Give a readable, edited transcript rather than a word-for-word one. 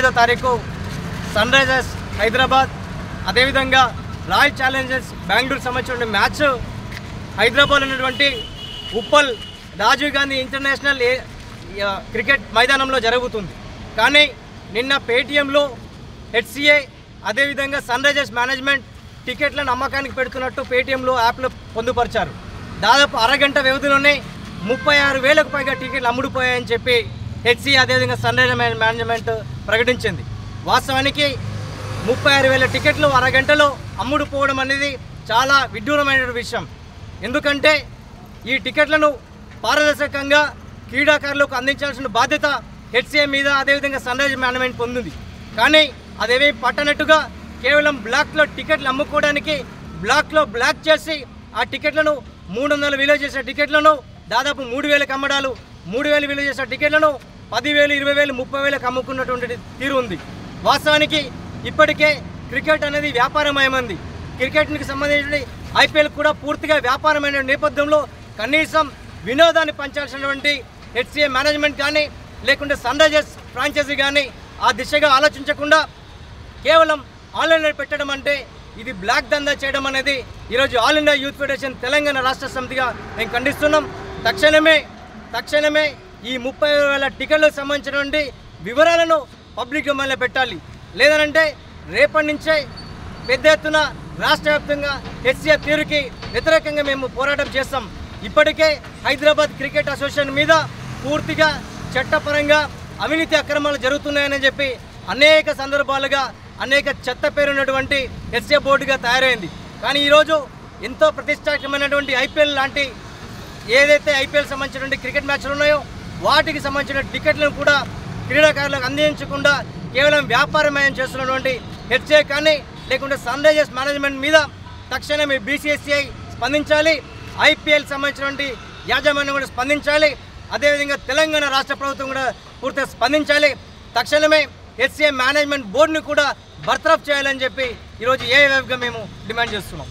8వ తారీఖు sun Risers Hyderabad అదేవిధంగా రాయల్ ఛాలెంజర్స్ బెంగళూరు సంబంధించిన మ్యాచ్ హైదరాబాద్ ఉన్నటువంటి ఉప్పల్ రాజీవ్ గాంధీ ఇంటర్నేషనల్ క్రికెట్ మైదానంలో జరుగుతుంది. కానీ నిన్న పేటీఎంలో హెచ్సిఏ అదేవిధంగా సన్ రైజర్స్ మేనేజ్మెంట్ టికెట్లను అమ్మకానికి పెడుతున్నట్టు పేటీఎంలో యాప్లో పొందుపరిచారు. దాదాపు అరగంట వ్యవధిలోనే 36,000కు పైగా టికెట్లు అమ్ముడుపోయాయని చెప్పి హెచ్సిఏ అదేవిధంగా సన్ రైజర్స్ మేనేజ్మెంట్ ప్రకటించింది. వాస్తవానికి 36,000 టికెట్లు అరగంటలో అమ్ముడుపోవడం అనేది చాలా విడ్డూరమైన విషయం. ఎందుకంటే ఈ టికెట్లను పారదర్శకంగా క్రీడాకారులకు అందించాల్సిన బాధ్యత హెచ్సిఏ మీద అదేవిధంగా సన్ రైజర్స్ మేనేజ్మెంట్ పొందింది. కానీ అదేమీ పట్టనట్టుగా కేవలం బ్లాక్లో టికెట్లు అమ్ముకోవడానికి బ్లాక్ చేసి ఆ టికెట్లను 300 విలువ చేసే టికెట్లను దాదాపు 3,000కి అమ్మడాలు, 3,000 విలువ చేసే టికెట్లను 10,000, 20,000, 30,000కి అమ్ముకున్నటువంటి తీరు ఉంది. వాస్తవానికి ఇప్పటికే క్రికెట్ అనేది వ్యాపారమయమైంది. క్రికెట్కి సంబంధించిన ఐపీఎల్ కూడా పూర్తిగా వ్యాపారమైన నేపథ్యంలో కనీసం వినోదాన్ని పంచాల్సినటువంటి హెచ్సిఏ మేనేజ్మెంట్ కానీ లేకుంటే సన్ రైజర్స్ ఫ్రాంచైజీ కానీ ఆ దిశగా ఆలోచించకుండా కేవలం ఆన్లైన్లో పెట్టడం అంటే ఇది బ్లాక్ దందా చేయడం అనేది ఈరోజు all India youth federation Telangana రాష్ట్ర సమితిగా మేము ఖండిస్తున్నాం. తక్షణమే ఈ 30,000 టికెట్లకు సంబంధించినటువంటి వివరాలను పబ్లిక్ డొమైన్లో పెట్టాలి. లేదనంటే రేపటి నుంచే పెద్ద ఎత్తున రాష్ట్ర వ్యాప్తంగా హెచ్సిఏ తీరుకి వ్యతిరేకంగా మేము పోరాటం చేస్తాం. ఇప్పటికే హైదరాబాద్ క్రికెట్ అసోసియేషన్ మీద పూర్తిగా చట్టపరంగా అవినీతి అక్రమాలు జరుగుతున్నాయని చెప్పి అనేక సందర్భాలుగా అనేక చెత్త పేరున్నటువంటి హెచ్సిఏ బోర్డుగా తయారైంది. కానీ ఈరోజు ఎంతో ప్రతిష్టాత్మకమైనటువంటి ఐపీఎల్ లాంటి ఏదైతే ఐపీఎల్ సంబంధించినటువంటి క్రికెట్ మ్యాచ్లు ఉన్నాయో వాటికి సంబంధించిన టికెట్లను కూడా క్రీడాకారులకు అందించకుండా కేవలం వ్యాపారమయం చేస్తున్నటువంటి హెచ్సిఏ కానీ లేకుంటే సన్ రైజర్స్ మేనేజ్మెంట్ మీద తక్షణమే బీసీసీఐ స్పందించాలి. ఐపీఎల్ సంబంధించినటువంటి యాజమాన్యం కూడా స్పందించాలి. అదేవిధంగా తెలంగాణ రాష్ట్ర ప్రభుత్వం కూడా పూర్తిగా స్పందించాలి. తక్షణమే హెచ్సిఏ మేనేజ్మెంట్ బోర్డుని కూడా బర్తరఫ్ చేయాలని చెప్పి ఈరోజు ఏఐఎఫ్గా మేము డిమాండ్ చేస్తున్నాం.